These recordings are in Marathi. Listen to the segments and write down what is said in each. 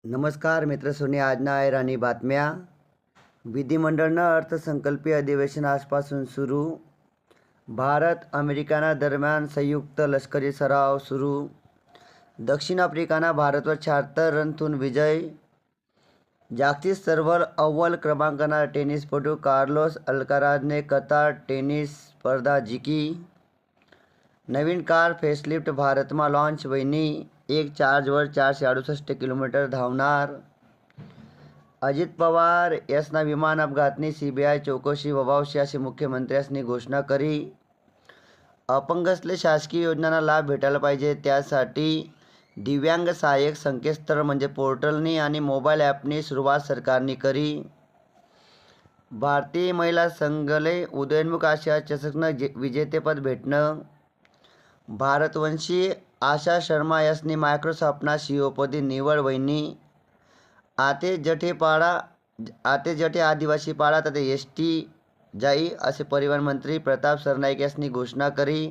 नमस्कार मित्रसोनी, आजना आहे राणी बातम्या. विधिमंडळनं अर्थसंकल्पीय अधिवेशन आजपासून सुरू. भारत अमेरिकाना दरम्यान संयुक्त लष्करी सराव सुरू. दक्षिण आफ्रिकाना भारतवर 76 रनतून विजय. जागतिक स्तरावर अव्वल क्रमांकाचा टेनिसपटू कार्लोस अल्काराजने कतार टेनिस स्पर्धा जिंकी. नवीन कार फेसलिफ्ट भारतमा लॉन्च व्हयनी. एक चार्जवर 468 किलोमीटर धावणार. अजित पवार यसना विमान अपघातनी सीबीआय चौकशी व्हावशी अशी मुख्यमंत्र्यांनी घोषणा करी. अपंगसले शासकीय योजनांना लाभ भेटायला पाहिजे, त्यासाठी दिव्यांग सहाय्यक संकेतस्थळ म्हणजे पोर्टलनी आणि मोबाईल ॲपनी सुरुवात सरकारने करी. भारतीय महिला संघले उदयोन्मुख आशिया चषकनं विजेतेपद भेटणं. भारतवंशी आशा शर्मा यसनी मायक्रोसॉफ्टना सीईओपदी निवड व्हयनी. आते जठे आदिवासी पाडा तथे एसटी जाई असे परिवहन मंत्री प्रताप सरनाईक यांनी घोषणा करी.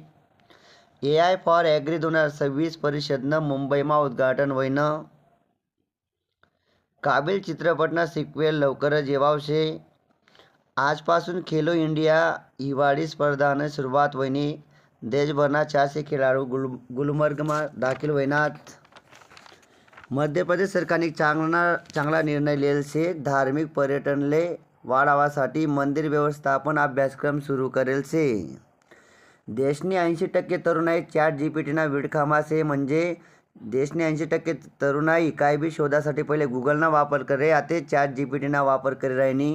AI फॉर ॲग्री 2026 परिषदनं मुंबईमा उद्घाटन व्हयनं. काबिल चित्रपटना सिक्वेल लवकरच येवावशे. आजपासून खेलो इंडिया हिवाळी स्पर्धांना सुरुवात व्हयनी. देशभरना 400 खेळाडू गुलमर्गमा दाखल व्हयनात. मध्य प्रदेश सरकारने चांगला निर्णय लेल शे. धार्मिक पर्यटनले वाढावासाठी मंदिर व्यवस्थापन अभ्यासक्रम सुरू करेल शे. देशनी 80% तरुणाई ChatGPTना विडखामा शे. म्हणजे देशनी 80% तरुणाई काय बी शोधासाठी पहिले गुगलना वापर करे, आते ChatGPTना वापर करी राहिनी.